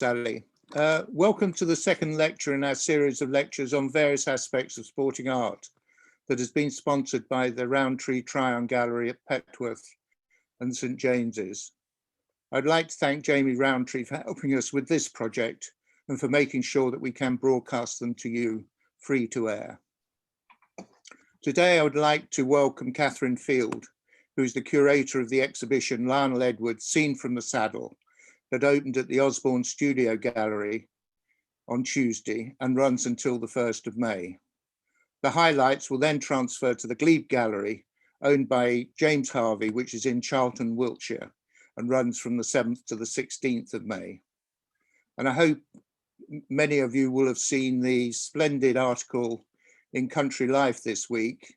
Sally. Welcome to the second lecture in our series of lectures on various aspects of sporting art that has been sponsored by the Roundtree Tryon Gallery at Petworth and St James's. I'd like to thank Jamie Roundtree for helping us with this project and for making sure that we can broadcast them to you free to air. Today I would like to welcome Katherine Field, who is the curator of the exhibition Lionel Edwards, Seen from the Saddle, that opened at the Osborne Studio Gallery on Tuesday and runs until the 1st of May. The highlights will then transfer to the Glebe Gallery, owned by James Harvey, which is in Charlton, Wiltshire, and runs from the 7th to the 16th of May. And I hope many of you will have seen the splendid article in Country Life this week,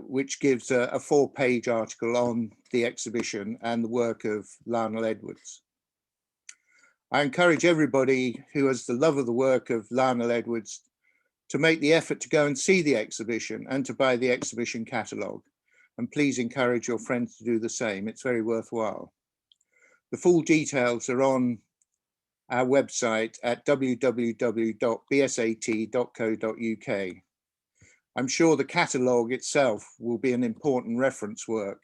which gives a 4-page article on the exhibition and the work of Lionel Edwards. I encourage everybody who has the love of the work of Lionel Edwards to make the effort to go and see the exhibition and to buy the exhibition catalogue. And please encourage your friends to do the same. It's very worthwhile. The full details are on our website at www.bsat.co.uk. I'm sure the catalogue itself will be an important reference work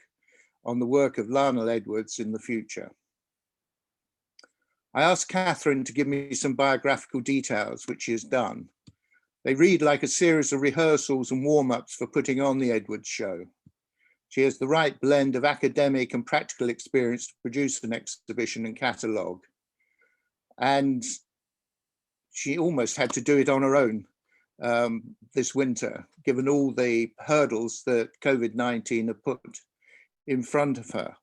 on the work of Lionel Edwards in the future. I asked Katherine to give me some biographical details, which she has done. They read like a series of rehearsals and warm-ups for putting on the Edwards show. She has the right blend of academic and practical experience to produce an exhibition and catalogue. And she almost had to do it on her own this winter, given all the hurdles that COVID-19 had put in front of her.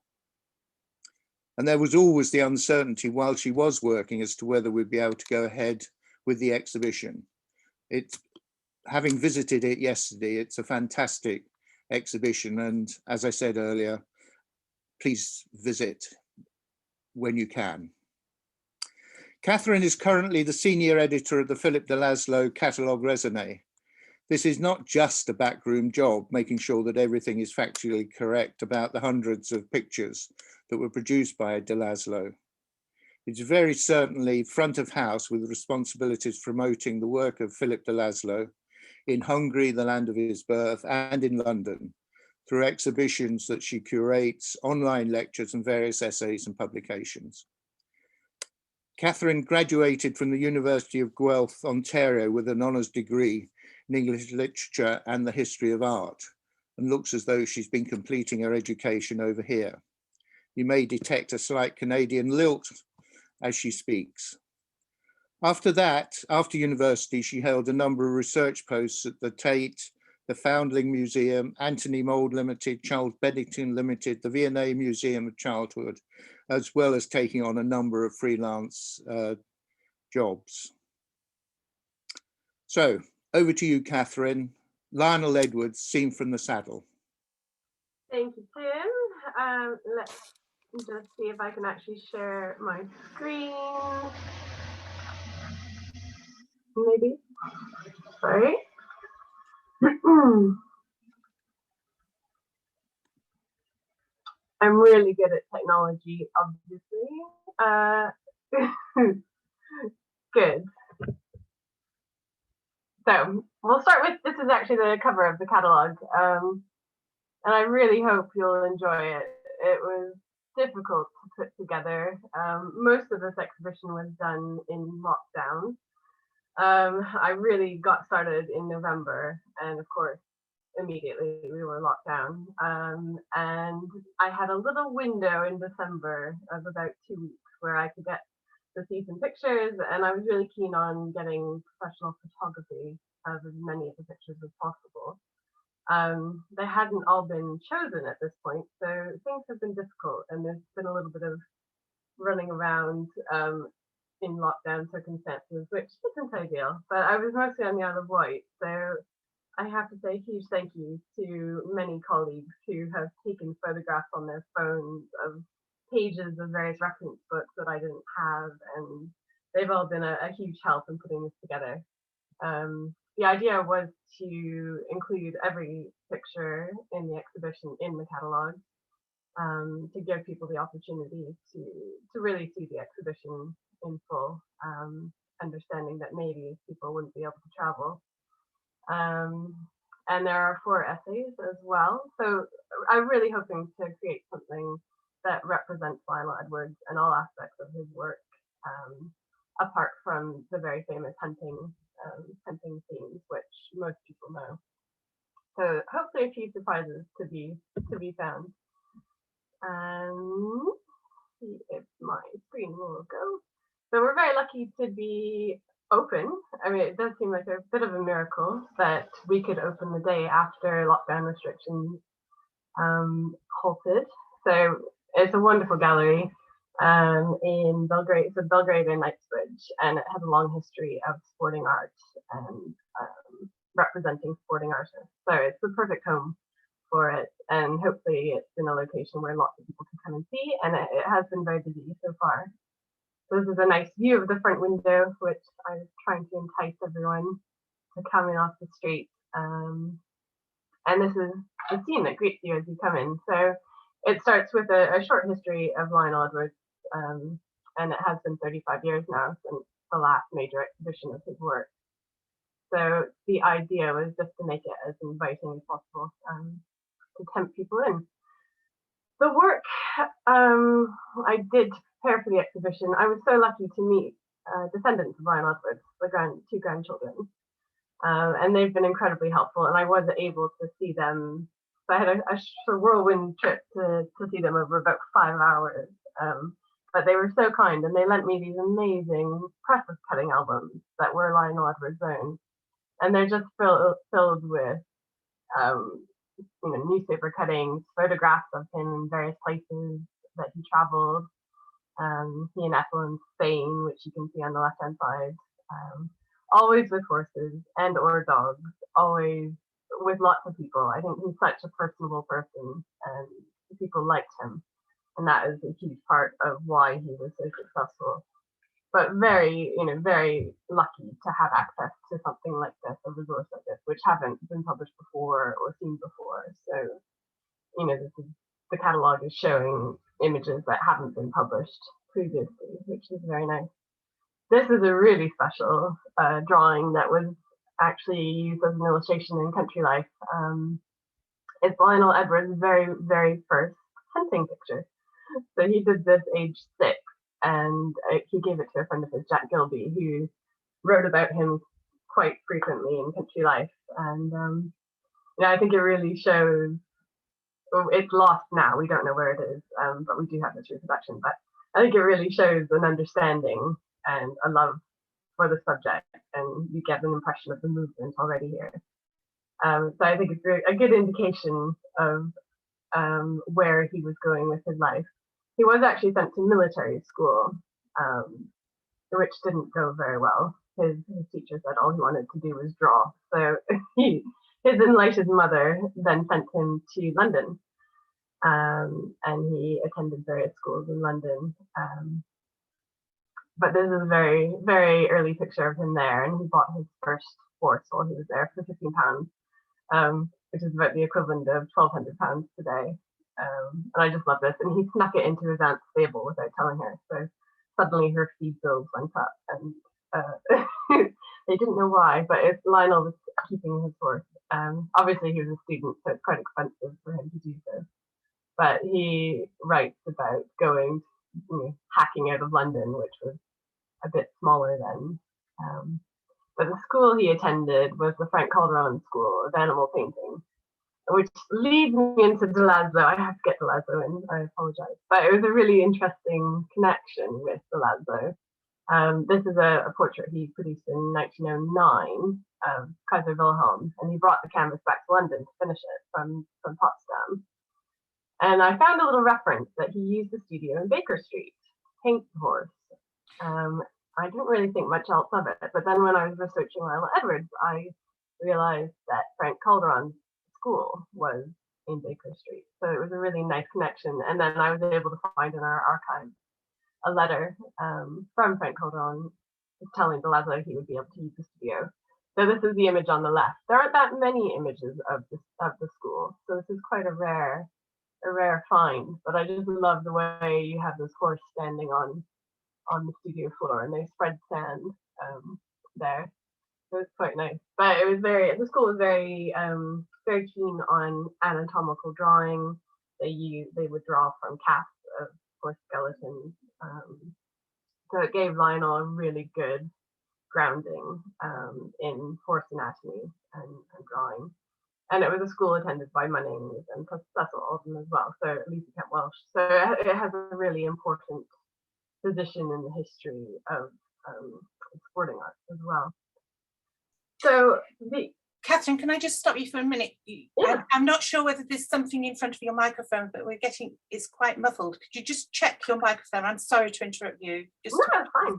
And there was always the uncertainty while she was working as to whether we'd be able to go ahead with the exhibition. Having visited it yesterday, it's a fantastic exhibition. And as I said earlier, please visit when you can. Katherine is currently the senior editor of the Philip de Laszlo Catalogue Raisonné. This is not just a backroom job, making sure that everything is factually correct about the hundreds of pictures that were produced by de Laszlo. It's very certainly front of house with responsibilities promoting the work of Philip de Laszlo in Hungary, the land of his birth, and in London, through exhibitions that she curates, online lectures, and various essays and publications. Katherine graduated from the University of Guelph, Ontario, with an honours degree in English literature and the history of art, and looks as though she's been completing her education over here. You may detect a slight Canadian lilt as she speaks. After that, after university, she held a number of research posts at the Tate, the Foundling Museum, Anthony Mould Limited, Charles Bennington Limited, the V&A Museum of Childhood, as well as taking on a number of freelance jobs. So over to you, Katherine. Lionel Edwards, Seen from the Saddle. Thank you, Tim. Let's just see if I can actually share my screen. Maybe. Sorry. I'm really good at technology, obviously. Good. So we'll start with, this is actually the cover of the catalogue. And I really hope you'll enjoy it. It was difficult to put together. Most of this exhibition was done in lockdown. I really got started in November, and of course, immediately we were locked down. And I had a little window in December of about 2 weeks where I could get to see some pictures, and I was really keen on getting professional photography of as many of the pictures as possible. They hadn't all been chosen at this point, so things have been difficult, and there's been a little bit of running around in lockdown circumstances, which isn't ideal, but I was mostly on the Isle of Wight, so I have to say a huge thank you to many colleagues who have taken photographs on their phones of pages of various reference books that I didn't have, and they've all been a huge help in putting this together. The idea was to include every picture in the exhibition in the catalogue, to give people the opportunity to really see the exhibition in full, understanding that maybe people wouldn't be able to travel. And there are 4 essays as well. So I'm really hoping to create something that represents Lionel Edwards and all aspects of his work, apart from the very famous hunting themes, which most people know. So hopefully a few surprises to be found. See if my screen will go. So we're very lucky to be open. I mean, it does seem like a bit of a miracle that we could open the day after lockdown restrictions halted. So it's a wonderful gallery in Belgrade. It's a Belgrade in Knightsbridge, and it has a long history of sporting art and representing sporting artists. So it's the perfect home for it, and hopefully it's in a location where lots of people can come and see, and it has been very busy so far. So this is a nice view of the front window, which I was trying to entice everyone to come in off the street. And this is the scene that greets you as you come in. So it starts with a short history of Lionel Edwards, and it has been 35 years now since the last major exhibition of his work. So the idea was just to make it as inviting as possible, to tempt people in. The work I did to prepare for the exhibition, I was so lucky to meet descendants of Lionel Edwards, the 2 grandchildren, and they've been incredibly helpful, and I was able to see them. So I had a whirlwind trip to see them over about 5 hours, but they were so kind, and they lent me these amazing preface cutting albums that were Lionel Edwards' own, and they're just filled with newspaper cuttings, photographs of him in various places that he traveled. He and Ethel in Spain, which you can see on the left-hand side, always with horses and or dogs, always with lots of people. I think he's such a personable person, and people liked him, and that is a huge part of why he was so successful. But very lucky to have access to something like this, a resource like this, which haven't been published before or seen before. So, the catalogue is showing images that haven't been published previously, which is very nice. This is a really special drawing that was actually used as an illustration in Country Life. It's Lionel Edwards' very, very first hunting picture. So he did this age 6. And he gave it to a friend of his, Jack Gilby, who wrote about him quite frequently in Country Life. And I think it really shows. Well, it's lost now; we don't know where it is, but we do have this reproduction. But I think it really shows an understanding and a love for the subject, and you get an impression of the movement already here. So I think it's a good indication of where he was going with his life. He was actually sent to military school, which didn't go very well. His teacher said all he wanted to do was draw. So his enlightened mother then sent him to London, and he attended various schools in London. But this is a very, very early picture of him there, and he bought his first horse while he was there for £15, which is about the equivalent of £1,200 today. And I just love this. And he snuck it into his aunt's stable without telling her. So suddenly her feed bills went up, and they didn't know why, but Lionel was keeping his horse. Obviously he was a student, so it's quite expensive for him to do so. But he writes about going, hacking out of London, which was a bit smaller then. But the school he attended was the Frank Calderon School of Animal Painting, which leads me into Delazzo. I have to get Delazzo in, I apologize. But it was a really interesting connection with Delazzo. This is a portrait he produced in 1909 of Kaiser Wilhelm, and he brought the canvas back to London to finish it from Potsdam. And I found a little reference that he used the studio in Baker Street to paint the horse. I didn't really think much else of it, but then when I was researching Lionel Edwards, I realized that Frank Calderon's school was in Baker Street. So it was a really nice connection. And then I was able to find in our archives a letter from Frank Calderon telling Delazzo he would be able to use the studio. So this is the image on the left. There aren't that many images of the school, so this is quite a rare a rare find, but I just love the way you have this horse standing on the studio floor, and they spread sand there. So it's quite nice. But it was the school was very very keen on anatomical drawing. They would draw from casts of horse skeletons. So it gave Lionel a really good grounding in horse anatomy and drawing. And it was a school attended by Munnings and Cecil Alden as well, so Lisa Kent Welsh. So it has a really important position in the history of sporting arts as well. So Katherine, can I just stop you for a minute? Yeah. I'm not sure whether there's something in front of your microphone, but it's quite muffled. Could you just check your microphone? I'm sorry to interrupt you. No, it's fine.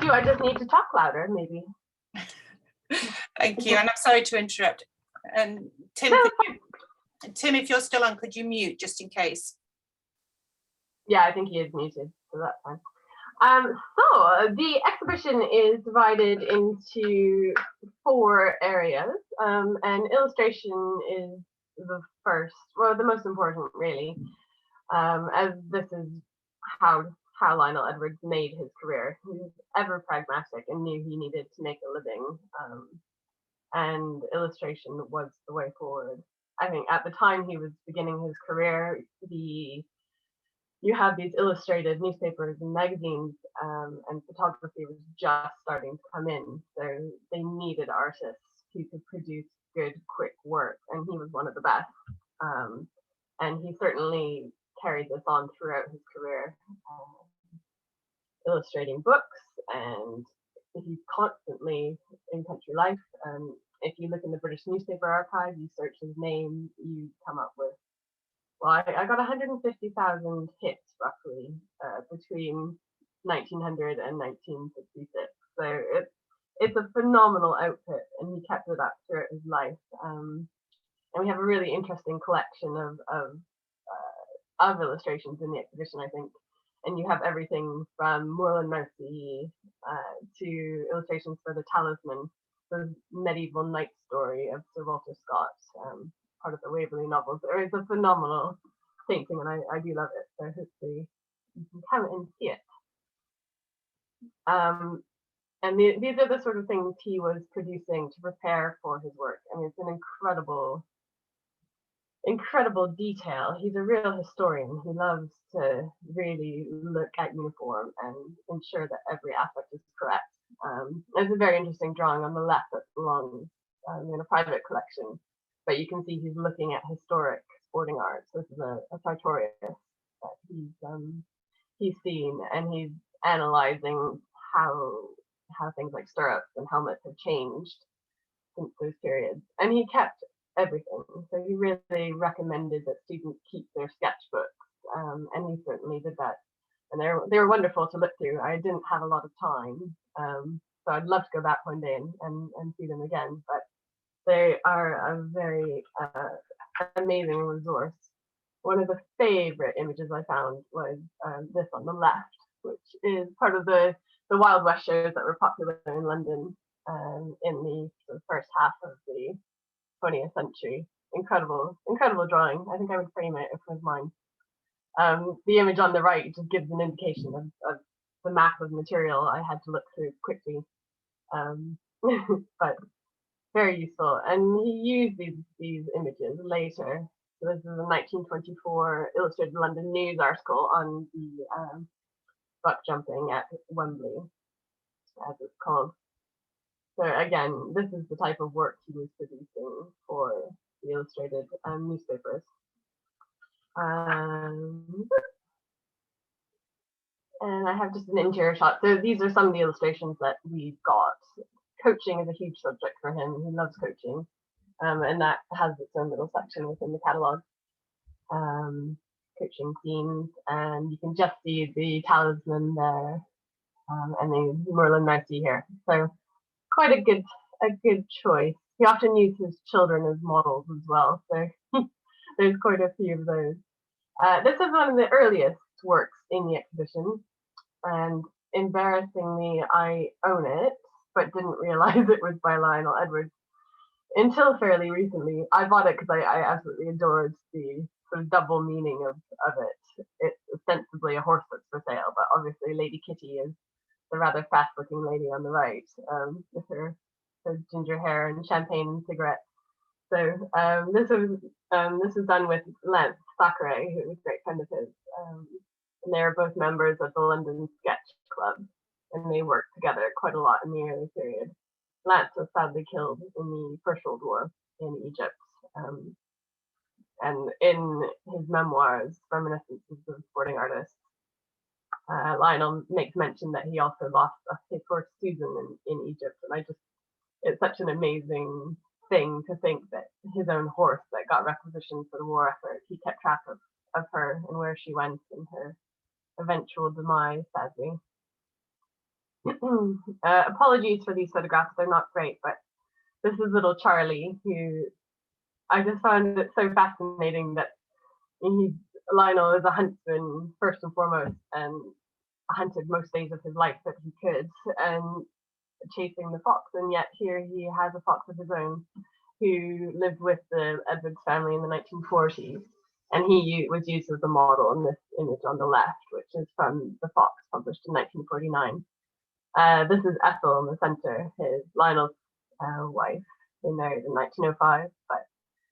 Do I just need to talk louder, maybe? Thank you, and I'm sorry to interrupt. And Tim, Tim, if you're still on, could you mute just in case? Yeah, I think he is muted, so that's fine. So the exhibition is divided into 4 areas, and illustration is the first, well, the most important, really, as this is how Lionel Edwards made his career. He was ever pragmatic and knew he needed to make a living, and illustration was the way forward. I think at the time he was beginning his career, you had these illustrated newspapers and magazines, and photography was just starting to come in. So they needed artists who could produce good, quick work, and he was one of the best. And he certainly carried this on throughout his career, illustrating books, and he's constantly in Country Life. If you look in the British Newspaper Archive, you search his name, you come up with, well, I got 150,000 hits roughly between 1900 and 1966. So it's a phenomenal output, and he kept it up throughout his life. And we have a really interesting collection of illustrations in the exhibition, I think. And you have everything from Moorland, Mousie to illustrations for the Talisman, the medieval knight story of Sir Walter Scott, part of the Waverley novels. It's a phenomenal painting, and I do love it. So hopefully you can come and see it. And these are the sort of things he was producing to prepare for his work. I mean, it's an incredible detail. He's a real historian. He loves to really look at uniform and ensure that every aspect is correct. There's a very interesting drawing on the left that belongs in a private collection, but you can see he's looking at historic sporting arts. This is a sartorius that he's seen, and he's analyzing how things like stirrups and helmets have changed since those periods. And he kept everything. So he really recommended that students keep their sketchbooks, and he certainly did that. And they were wonderful to look through. I didn't have a lot of time, so I'd love to go back one day and see them again. But they are a very amazing resource. One of the favorite images I found was this on the left, which is part of the Wild West shows that were popular in London in the first half of the 20th century. Incredible drawing. I think I would frame it if it was mine. The image on the right just gives an indication of the map of material I had to look through quickly, but very useful. And he used these images later. So this is a 1924 Illustrated London News article on the buck jumping at Wembley, as it's called. So again, this is the type of work he was producing for the illustrated newspapers. And I have just an interior shot. So these are some of the illustrations that we've got. Coaching is a huge subject for him. He loves coaching. And that has its own little section within the catalogue. Coaching scenes, and you can just see the Talisman there, and the Moorland Mousie here. So quite a good choice. He often used his children as models as well. So there's quite a few of those. This is one of the earliest works in the exhibition, and embarrassingly, I own it, but didn't realize it was by Lionel Edwards. until fairly recently. I bought it because I absolutely adored the sort of double meaning of it. It's ostensibly a horse that's for sale, but obviously Lady Kitty is the rather fast-looking lady on the right, with her ginger hair and champagne cigarette. So this was done with Lance Thackeray, who was a great friend of his, and they were both members of the London Sketch Club, and they worked together quite a lot in the early period. Lance was sadly killed in the First World War in Egypt, and in his memoirs, Reminiscences of a Sporting Artist, Lionel makes mention that he also lost his horse Susan in Egypt, and it's such an amazing thing to think that his own horse that got requisitioned for the war effort, he kept track of her and where she went and her eventual demise, sadly. Apologies for these photographs, they're not great, but this is little Charlie, who I just found it so fascinating that Lionel is a huntsman first and foremost, and hunted most days of his life that he could, and chasing the fox, and yet here he has a fox of his own who lived with the Edwards family in the 1940s, and he was used as a model in this image on the left, which is from The Fox, published in 1949. This is Ethel in the center, Lionel's wife. They married in 1905, but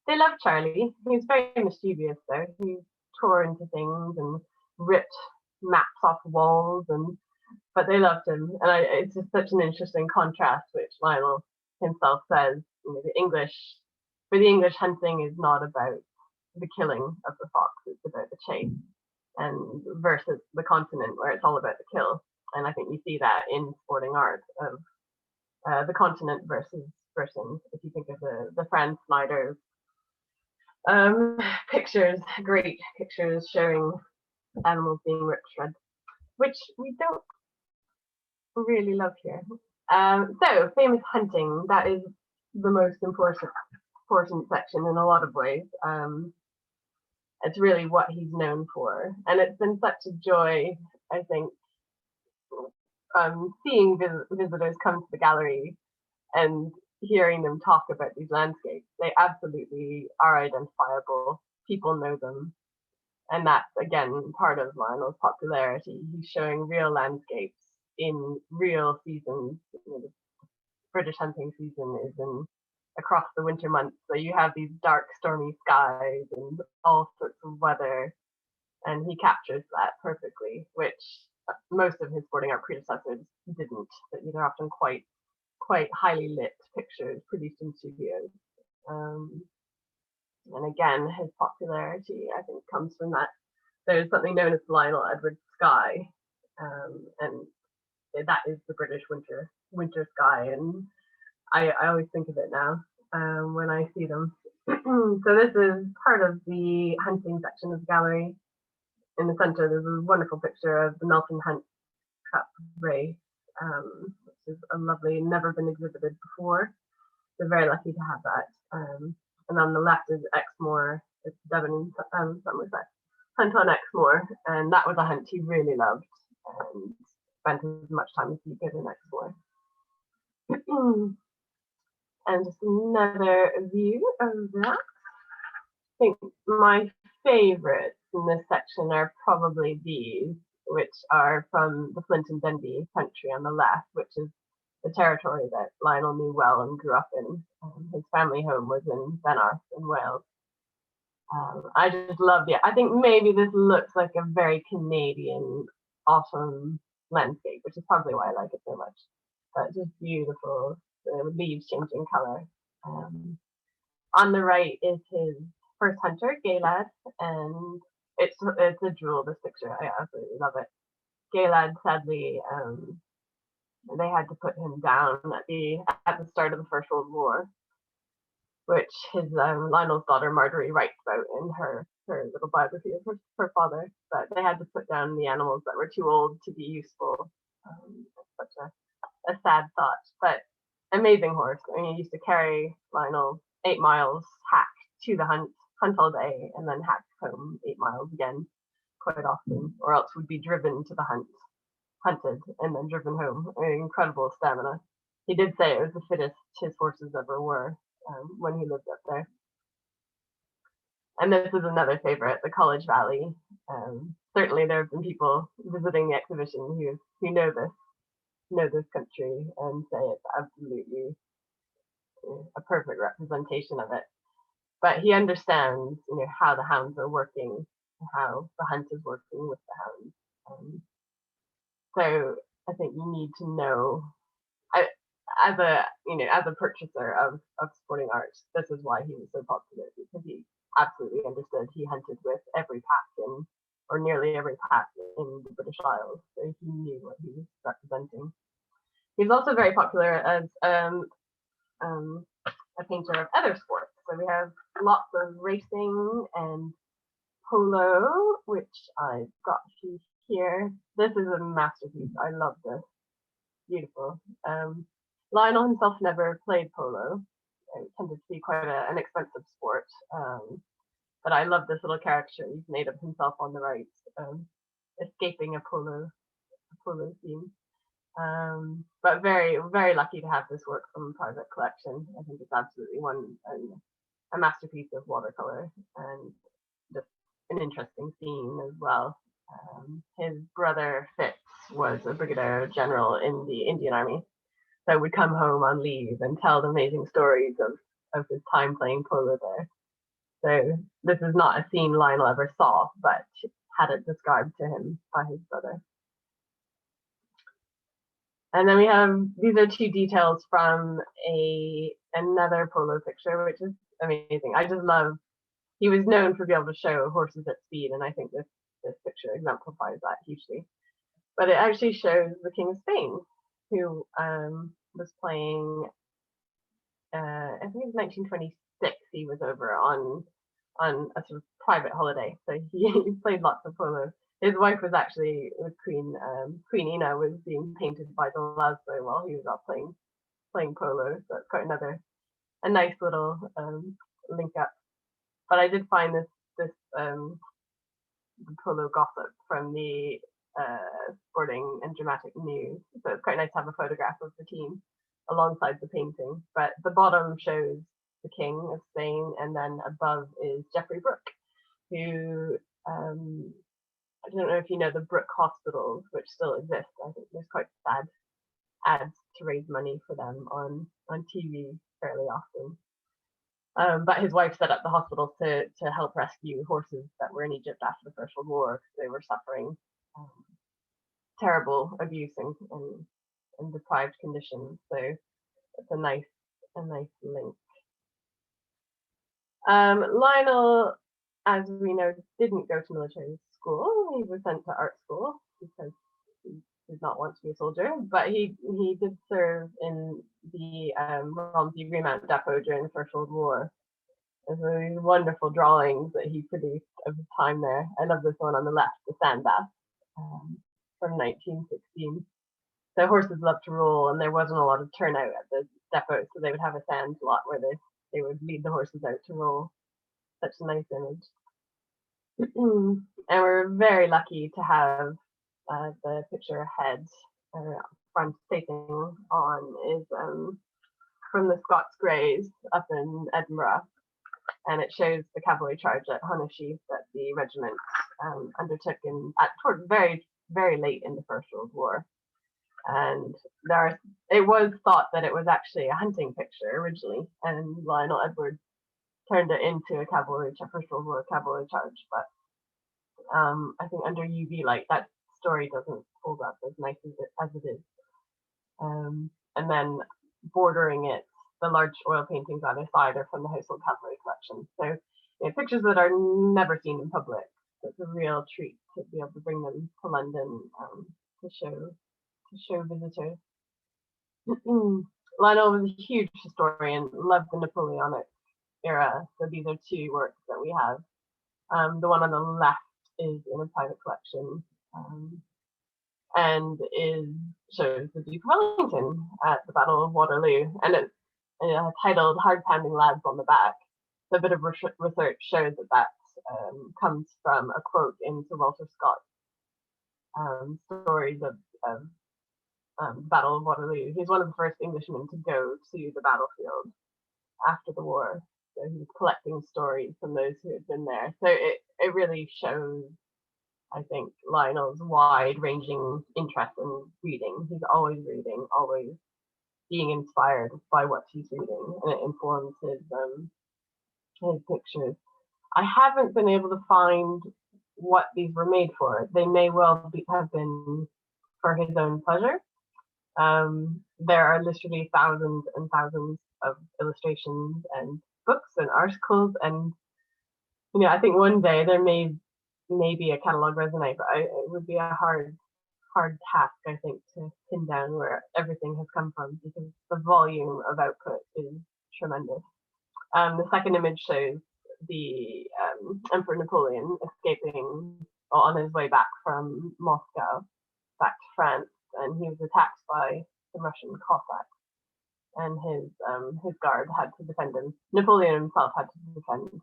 they loved Charlie. He was very mischievous though. He tore into things and ripped maps off walls, but they loved him. And it's just such an interesting contrast, which Lionel himself says, the English hunting is not about the killing of the fox, it's about the chase, and versus the continent where it's all about the kill. And I think you see that in sporting art of the continent versus Britain. If you think of the Franz Snyder's pictures, great pictures showing animals being ripped to shreds, which we don't really love here. So famous hunting, that is the most important section in a lot of ways. It's really what he's known for, and it's been such a joy, I think, seeing visitors come to the gallery and hearing them talk about these landscapes. They absolutely are identifiable. People know them. And that's, again, part of Lionel's popularity. He's showing real landscapes in real seasons. The British hunting season is across the winter months. So you have these dark, stormy skies and all sorts of weather. And he captures that perfectly, which most of his sporting art predecessors didn't. But these are often quite highly lit pictures produced in studios. And again, his popularity, I think, comes from that. There's something known as the Lionel Edwards sky, and that is the British winter sky. And I always think of it now when I see them. So this is part of the hunting section of the gallery. In the center, there's a wonderful picture of the Melton Hunt Cup race, which is a lovely, never been exhibited before. We're very lucky to have that. And on the left is Exmoor, it's Devon and Somerset, hunt on Exmoor, and that was a hunt he really loved and spent as much time as he could in Exmoor. And just another view of that. I think my favorites in this section are probably these, which are from the Flint and Denbigh country on the left, which is the territory that Lionel knew well and grew up in. His family home was in Benarth in Wales. I just loved it. I think maybe this looks like a very Canadian autumn landscape, which is probably why I like it so much. But just beautiful, the leaves changing color. On the right is his first hunter, Gaylad, and it's a jewel, this picture. I absolutely love it. Gaylad, sadly, they had to put him down at the start of the First World War, which Lionel's daughter Marjorie writes about in her little biography of her father. But they had to put down the animals that were too old to be useful. Such a sad thought, but amazing horse. I mean, he used to carry Lionel 8 miles hack to the hunt all day, and then hack home 8 miles again quite often, or else would be driven to the hunt, hunted, and then driven home. I mean, incredible stamina. He did say it was the fittest his horses ever were. when he lived up there. And this is another favorite, the College Valley. Certainly there have been people visiting the exhibition who know this country and say it's absolutely a perfect representation of it. But he understands, how the hounds are working, how the hunt is working with the hounds. So I think you need to know, as a purchaser of sporting art, this is why he was so popular, because he absolutely understood. He hunted with every pack or nearly every pack in the British Isles, so he knew what he was representing. He's also very popular as a painter of other sports. So we have lots of racing and polo, which I've got here. This is a masterpiece. I love this. Beautiful. Lionel himself never played polo. It tended to be quite an expensive sport. But I love this little caricature he's made of himself on the right, escaping a polo scene. But very, very lucky to have this work from a private collection. I think it's absolutely a masterpiece of watercolor and just an interesting scene as well. His brother Fitz was a brigadier general in the Indian Army, so would come home on leave and tell the amazing stories of his time playing polo there. So this is not a scene Lionel ever saw, but had it described to him by his brother. And then we have, these are two details from another polo picture, which is amazing. I just love, he was known for being able to show horses at speed, and I think this picture exemplifies that hugely. But it actually shows the King of Spain, who was playing, I think it was 1926, he was over on a sort of private holiday. So he played lots of polo. His wife was actually with Queen Ina, was being painted by the Lasbo while he was out playing polo. So it's quite a nice little link up. But I did find this polo gossip from the Sporting and Dramatic News. So it's quite nice to have a photograph of the team alongside the painting. But the bottom shows the King of Spain, and then above is Geoffrey Brooke, who I don't know if you know the Brooke hospitals, which still exist. I think there's quite sad ads to raise money for them on TV fairly often. But his wife set up the hospitals to help rescue horses that were in Egypt after the First World War, because they were suffering terrible abuse and deprived conditions. So it's a nice link. Lionel, as we know, didn't go to military school. He was sent to art school because he did not want to be a soldier, but he did serve in the Romsey Remount Depot during the First World War. There's these wonderful drawings that he produced of his time there. I love this one on the left, the sand bath, from 1916. So horses love to roll, and there wasn't a lot of turnout at the depot, so they would have a sand lot where they would lead the horses out to roll. Such a nice image. And we're very lucky to have the picture head front facing on is from the Scots Greys up in Edinburgh, and it shows the cavalry charge at Hunnashee that the regiment undertook towards very, very late in the First World War. And it was thought that it was actually a hunting picture originally, and Lionel Edwards turned it into a First World War cavalry charge. But I think under UV light, that story doesn't hold up as nice as it is. And then bordering it, the large oil paintings either side are from the Household Cavalry collection. So pictures that are never seen in public. So it's a real treat to be able to bring them to London to show visitors. Lionel was a huge historian, loved the Napoleonic era. So these are two works that we have. The one on the left is in a private collection and shows the Duke of Wellington at the Battle of Waterloo, and it's titled "Hard Pounding Lads" on the back. So a bit of research shows that comes from a quote in Sir Walter Scott's stories of the Battle of Waterloo. He's one of the first Englishmen to go to the battlefield, after the war. So he was collecting stories from those who had been there. So it really shows, I think, Lionel's wide-ranging interest in reading. He's always reading, always being inspired by what he's reading, and it informs his pictures. I haven't been able to find what these were made for. They may well have been for his own pleasure. There are literally thousands and thousands of illustrations and books and articles, and I think one day there may be a catalogue resume, but it would be a hard task, I think, to pin down where everything has come from, because the volume of output is tremendous. The second image shows the Emperor Napoleon escaping on his way back from Moscow back to France, and he was attacked by the Russian Cossacks, and his guard had to defend him. Napoleon himself had to defend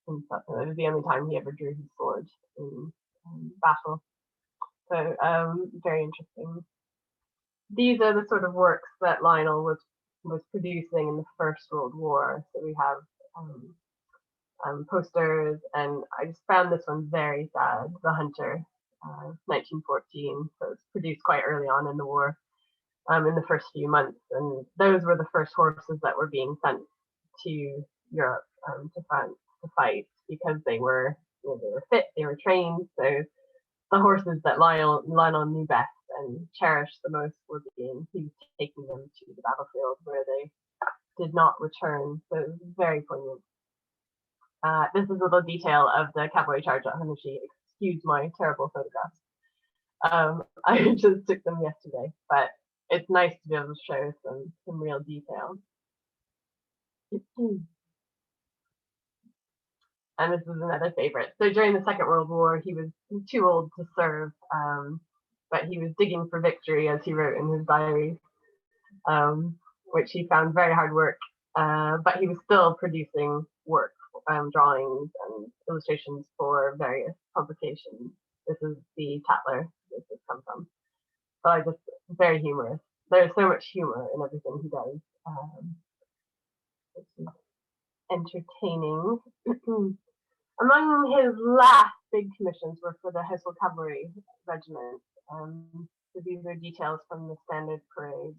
himself. It was the only time he ever drew his sword in battle. So very interesting. These are the sort of works that Lionel was producing in the First World War. So we have posters, and I just found this one very sad, The Hunter, 1914. So it's produced quite early on in the war, in the first few months, and those were the first horses that were being sent to Europe, to France, to fight, because they were fit, they were trained. So the horses that Lionel knew best and cherished the most he was taking them to the battlefield where they did not return. So it was very poignant. This is a little detail of the cavalry charge at Hanashi. Excuse my terrible photographs. I just took them yesterday, but it's nice to be able to show some real detail. And this is another favorite. So during the Second World War, he was too old to serve, but he was digging for victory, as he wrote in his diary, which he found very hard work. But he was still producing work, drawings and illustrations for various publications. This is the Tatler this has come from. So very humorous. There's so much humor in everything he does. It's entertaining. Among his last big commissions were for the Household Cavalry Regiment. So these are details from the standard parade.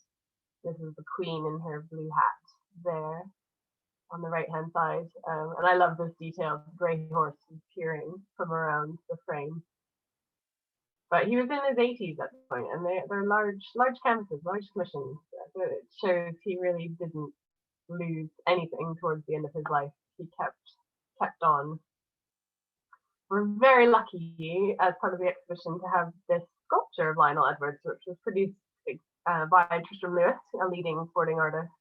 This is the Queen in her blue hat there on the right-hand side. And I love this detail, the grey horse peering from around the frame. But he was in his 80s at the point, and they're large canvases, large commissions. So it shows he really didn't lose anything towards the end of his life. He kept on. We're very lucky, as part of the exhibition, to have this sculpture of Lionel Edwards, which was produced by Tristram Lewis, a leading sporting artist,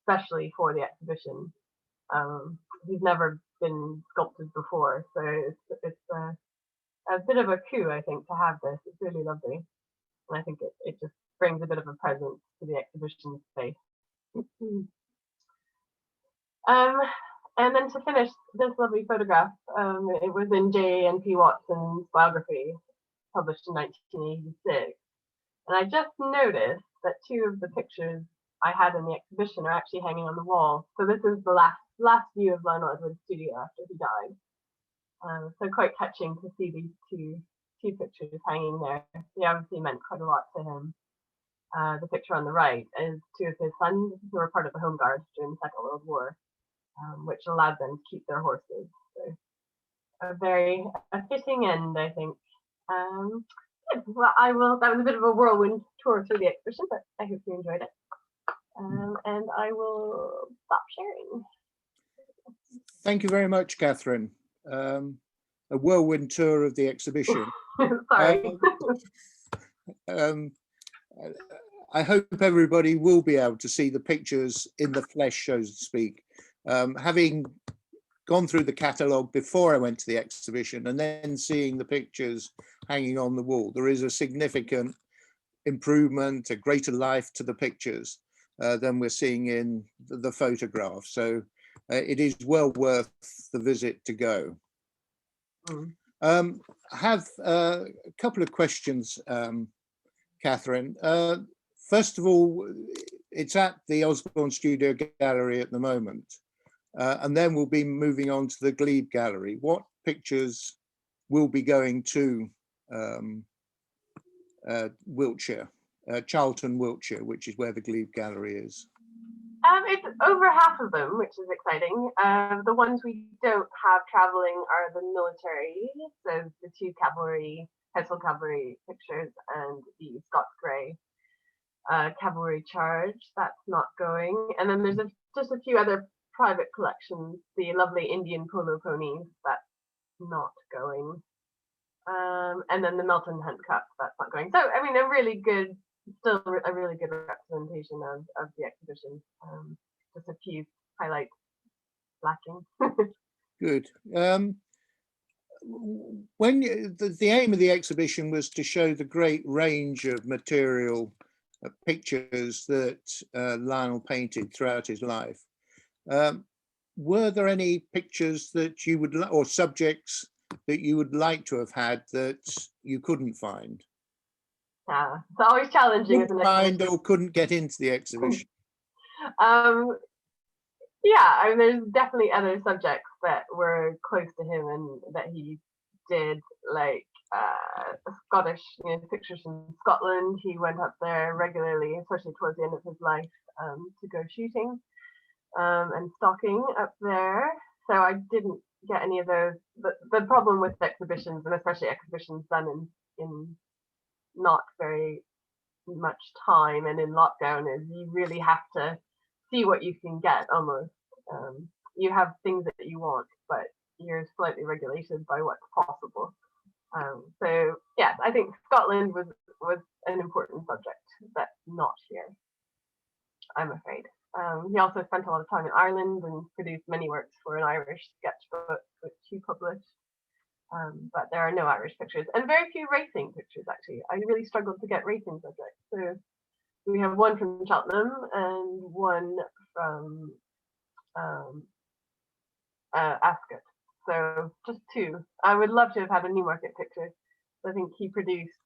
especially for the exhibition. He's never been sculpted before, so it's a bit of a coup, I think, to have this. It's really lovely, and I think it just brings a bit of a presence to the exhibition space. And then to finish this lovely photograph, it was in J.N.P. Watson's biography, published in 1986. And I just noticed that two of the pictures I had in the exhibition are actually hanging on the wall. So this is the last view of Lionel Edwards' studio after he died. So quite touching to see these two pictures hanging there. They obviously meant quite a lot to him. The picture on the right is two of his sons who were part of the Home Guard during the Second World War, which allowed them to keep their horses. So a fitting end, I think. Well, that was a bit of a whirlwind tour through the exhibition, but I hope you enjoyed it. And I will stop sharing. Thank you very much, Katherine. A whirlwind tour of the exhibition. Sorry. I hope everybody will be able to see the pictures in the flesh, so to speak. Having gone through the catalogue before I went to the exhibition and then seeing the pictures hanging on the wall, there is a significant improvement, a greater life to the pictures than we're seeing in the photograph. So it is well worth the visit to go. I have a couple of questions, Katherine. First of all, it's at the Osborne Studio Gallery at the moment, and then we'll be moving on to the Glebe Gallery. What pictures will be going to Wiltshire, Charlton, Wiltshire, which is where the Glebe Gallery is? It's over half of them, which is exciting. The ones we don't have traveling are the military, so the two cavalry, Household Cavalry pictures, and the Scots Grey cavalry charge. That's not going. And then there's just a few other private collections. The lovely Indian polo ponies, that's not going. And then the Melton Hunt Cup, that's not going. So I mean, still a really good representation of the exhibition. Just a few highlights lacking. Good. When the aim of the exhibition was to show the great range of material pictures that Lionel painted throughout his life, were there any pictures that you would, or subjects that you would like to have had that you couldn't find? Yeah, it's always challenging, isn't it? Find or couldn't get into the exhibition? Yeah, I mean, there's definitely other subjects that were close to him and that he did, like Scottish, pictures from Scotland. He went up there regularly, especially towards the end of his life, to go shooting and stalking up there. So I didn't get any of those. But the problem with exhibitions, and especially exhibitions done in not very much time and in lockdown, is you really have to see what you can get almost. You have things that you want, but you're slightly regulated by what's possible. So yeah, I think Scotland was an important subject, but not here, I'm afraid. He also spent a lot of time in Ireland and produced many works for an Irish sketchbook, which he published. But there are no Irish pictures and very few racing pictures, actually. I really struggled to get racing subjects. So we have one from Cheltenham and one from Ascot. So just two. I would love to have had a Newmarket picture. I think he produced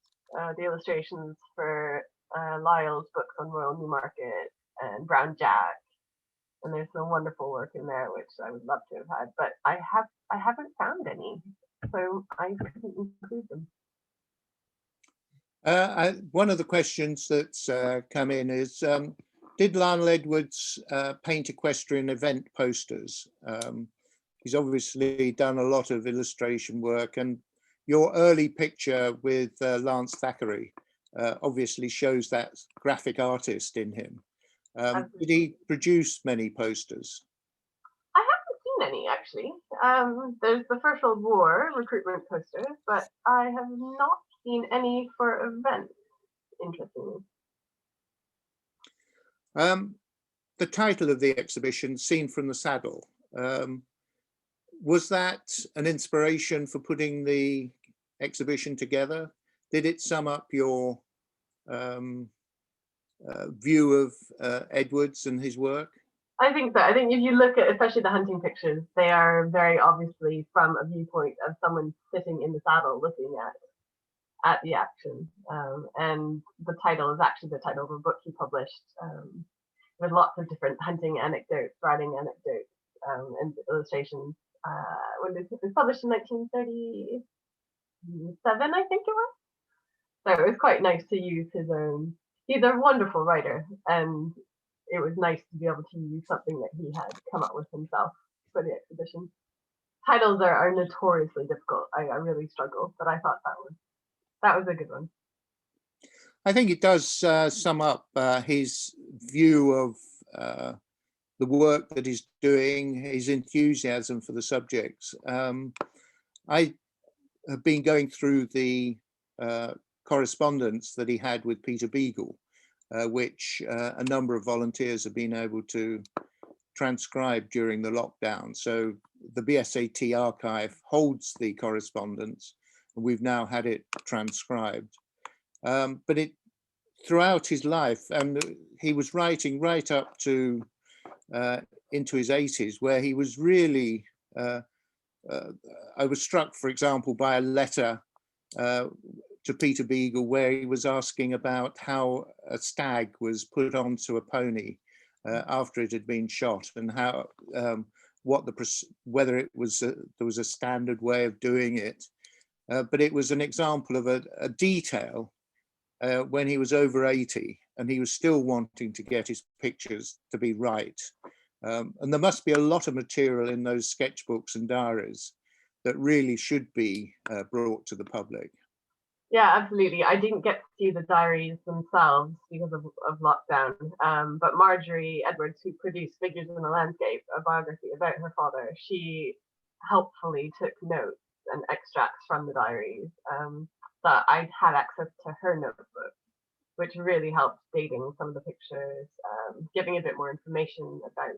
the illustrations for Lyle's books on Royal Newmarket and Brown Jack. And there's some wonderful work in there, which I would love to have had, but I haven't found any, so I couldn't include them. One of the questions that's come in is, did Lionel Edwards paint equestrian event posters? He's obviously done a lot of illustration work, and your early picture with Lance Thackeray obviously shows that graphic artist in him. Did he produce many posters? I haven't seen any, actually. There's the First World War recruitment posters, but I have not seen any for events, interestingly. The title of the exhibition, Seen from the Saddle, was that an inspiration for putting the exhibition together? Did it sum up your view of Edwards and his work? I think so. I think if you look at especially the hunting pictures, they are very obviously from a viewpoint of someone sitting in the saddle looking at the action. And the title is actually the title of a book he published with lots of different hunting anecdotes, riding anecdotes, and illustrations. When it was published in 1937, I think it was. So it was quite nice to use his own. He's a wonderful writer, and it was nice to be able to use something that he had come up with himself for the exhibition. Titles are notoriously difficult. I really struggle, but I thought that was a good one. I think it does sum up his view of the work that he's doing, his enthusiasm for the subjects. I have been going through the correspondence that he had with Peter Beagle, which a number of volunteers have been able to transcribe during the lockdown. So the BSAT archive holds the correspondence, and we've now had it transcribed. But it throughout his life, and he was writing right up to into his 80s, where he was really, I was struck, for example, by a letter to Peter Beagle, where he was asking about how a stag was put onto a pony after it had been shot, and how whether it was there was a standard way of doing it, but it was an example of a detail when he was over 80 and he was still wanting to get his pictures to be right. And there must be a lot of material in those sketchbooks and diaries that really should be brought to the public. Yeah, absolutely. I didn't get to see the diaries themselves because of lockdown, but Marjorie Edwards, who produced Figures in the Landscape, a biography about her father, she helpfully took notes and extracts from the diaries, that I had access to her notebook, which really helped dating some of the pictures, giving a bit more information about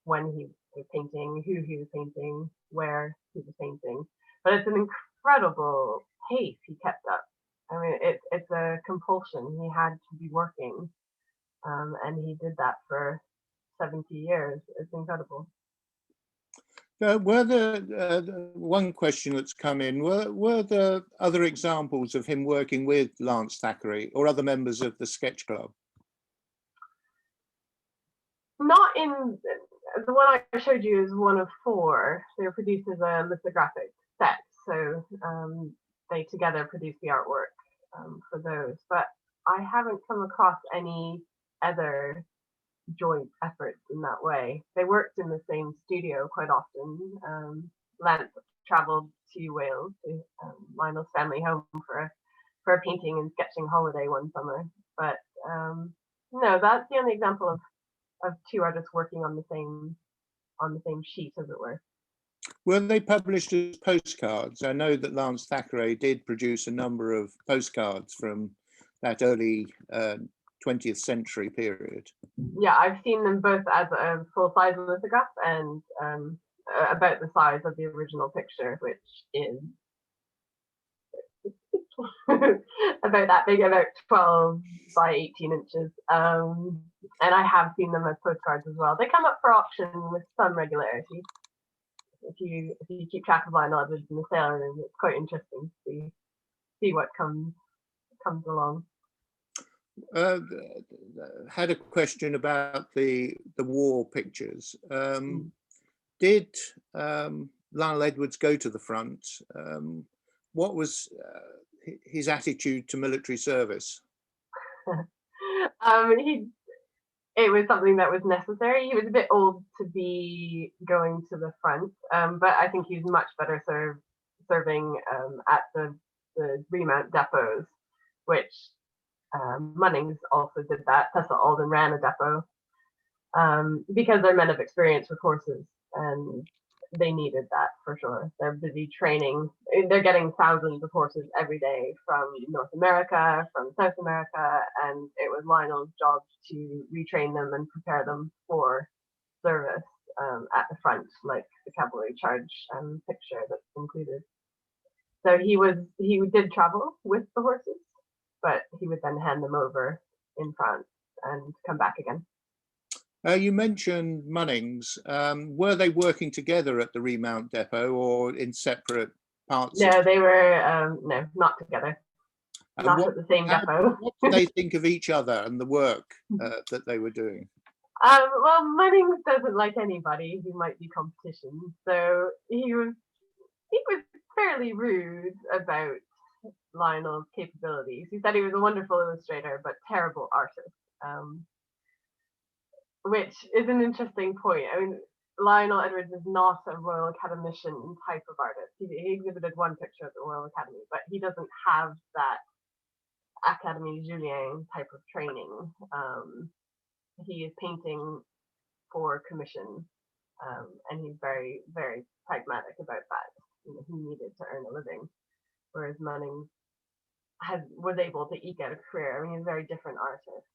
when he was painting, who he was painting, where he was painting. But it's an incredible pace he kept up. I mean, it's a compulsion. He had to be working, and he did that for 70 years. It's incredible. Were there, one question that's come in, were there other examples of him working with Lance Thackeray or other members of the Sketch Club? Not in, the one I showed you is one of 4. They were produced as a lithographic set, so they together produced the artwork for those. But I haven't come across any other joint efforts in that way. They worked in the same studio quite often. Lance travelled to Wales, to Lionel's family home for a painting and sketching holiday one summer. But no, that's the only example of 2 artists working on the same sheet, as it were. Were they published as postcards? I know that Lance Thackeray did produce a number of postcards from that early 20th century period. Yeah, I've seen them both as a full-size lithograph and about the size of the original picture, which is about that big, about 12 by 18 inches. And I have seen them as postcards as well. They come up for auction with some regularity. If you keep track of Lionel Edwards in the sale room, it's quite interesting to see what comes along. Had a question about the war pictures. Did Lionel Edwards go to the front? What was his attitude to military service? It was something that was necessary. He was a bit old to be going to the front, but I think he's much better serving at the remount depots, which Munnings also did that. Tessa Alden ran a depot because they're men of experience with horses, and they needed that for sure. They're busy training. They're getting thousands of horses every day from North America, from South America, and it was Lionel's job to retrain them and prepare them for service at the front, like the cavalry charge picture that's included. So he did travel with the horses, but he would then hand them over in France and come back again. You mentioned Munnings. Were they working together at the remount depot or in separate parts? No, they were no, not together. Not at the same depot. What did they think of each other and the work that they were doing? Well, Munnings doesn't like anybody who might be competition, so he was fairly rude about Lionel's capabilities. He said he was a wonderful illustrator, but terrible artist. Which is an interesting point. I mean, Lionel Edwards is not a Royal Academician type of artist. He exhibited one picture at the Royal Academy, but he doesn't have that Académie Julien type of training. He is painting for commission, and he's very, very pragmatic about that. You know, he needed to earn a living, whereas Munnings was able to eke out a career. I mean, he's a very different artist.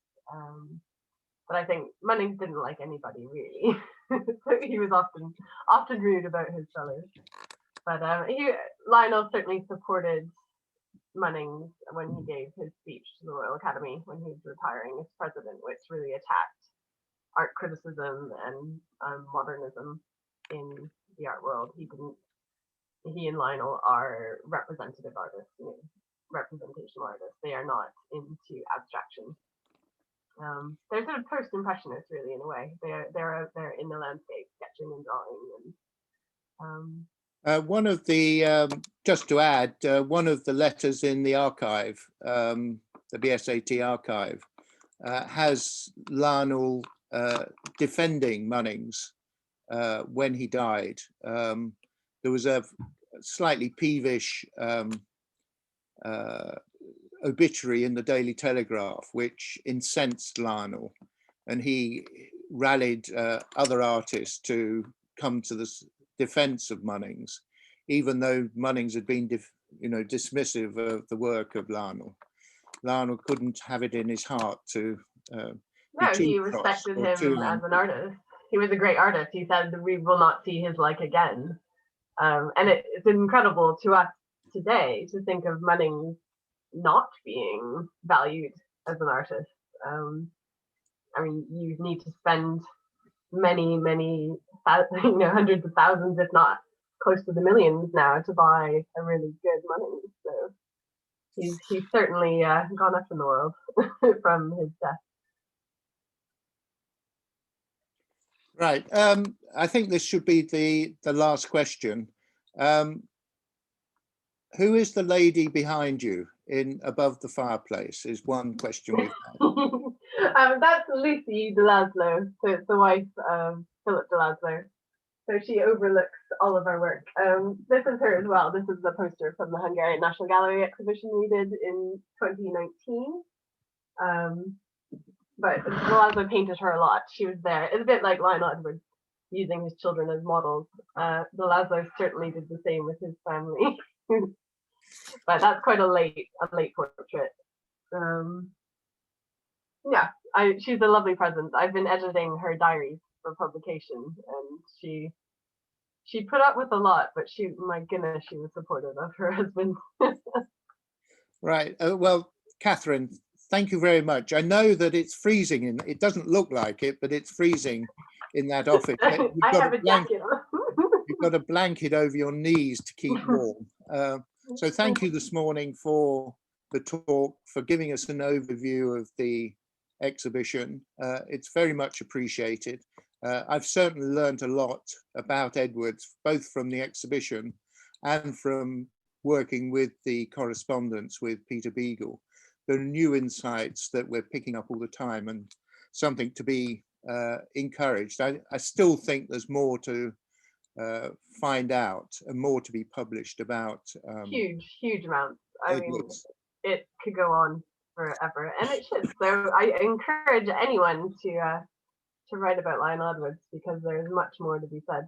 But I think Munnings didn't like anybody really, so he was often rude about his fellows. But Lionel certainly supported Munnings when he gave his speech to the Royal Academy when he was retiring as president, which really attacked art criticism and modernism in the art world. He and Lionel are representative artists. You know, representational artists. They are not into abstraction. They're sort of post-impressionists, really, in a way. They're in the landscape, sketching and drawing. And one of the, just to add, one of the letters in the archive, the BSAT archive, has Lionel defending Munnings when he died. There was a slightly peevish obituary in the Daily Telegraph, which incensed Lionel, and he rallied other artists to come to the defense of Munnings, even though Munnings had been dismissive of the work of Lionel. Lionel couldn't have it in his heart to no, he respected him as an artist. He was a great artist. He said, "We will not see his like again." And it's incredible to us today to think of Munnings not being valued as an artist. I mean, you need to spend many hundreds of thousands, if not close to the millions now, to buy a really good Munnings. So he's certainly gone up in the world from his death. Right. I think this should be the last question. Who is the lady behind you in above the fireplace? Is one question we've had. That's Lucy de Laszlo. So it's the wife of Philip de Laszlo. So she overlooks all of our work. This is her as well. This is the poster from the Hungarian National Gallery exhibition we did in 2019. But de Laszlo painted her a lot. She was there. It's a bit like Lionel Edwards using his children as models. De Laszlo certainly did the same with his family. But that's quite a late portrait. Yeah, she's a lovely presence. I've been editing her diaries for publication, and she put up with a lot, but my goodness, she was supportive of her husband. Right. Well, Katherine, thank you very much. I know that it's freezing, it doesn't look like it, but it's freezing in that office. I have a jacket on. You've got a blanket over your knees to keep warm. So thank you this morning for the talk, for giving us an overview of the exhibition. It's very much appreciated. I've certainly learned a lot about Edwards, both from the exhibition and from working with the correspondence with Peter Beagle. There are new insights that we're picking up all the time, and something to be encouraged. I still think there's more to find out and more to be published about huge amounts. I mean, Edwards. It could go on forever, and it should. So I encourage anyone to write about Lionel Edwards, because there's much more to be said.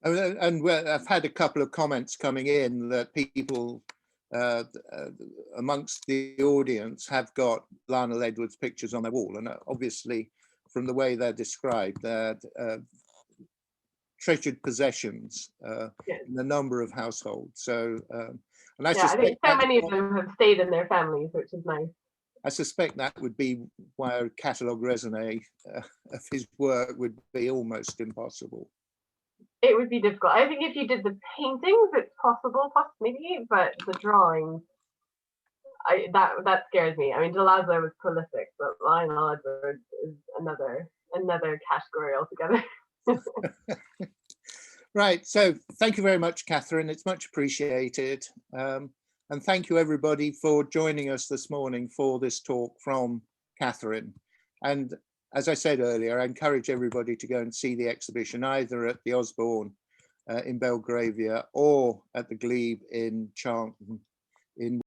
And I've had a couple of comments coming in that people amongst the audience have got Lionel Edwards pictures on their wall, and obviously from the way they're described, they're treasured possessions in a number of households. So, and I think so many of them have stayed in their families, which is nice. I suspect that would be why a catalogue raisonné of his work would be almost impossible. It would be difficult. I think if you did the paintings, it's possible, maybe, but the drawings, that scares me. I mean, de Laszlo was prolific, but Lionel Edwards is another category altogether. Right. So thank you very much, Katherine. It's much appreciated. And thank you, everybody, for joining us this morning for this talk from Katherine. And as I said earlier, I encourage everybody to go and see the exhibition either at the Osborne in Belgravia or at the Glebe in Charlton in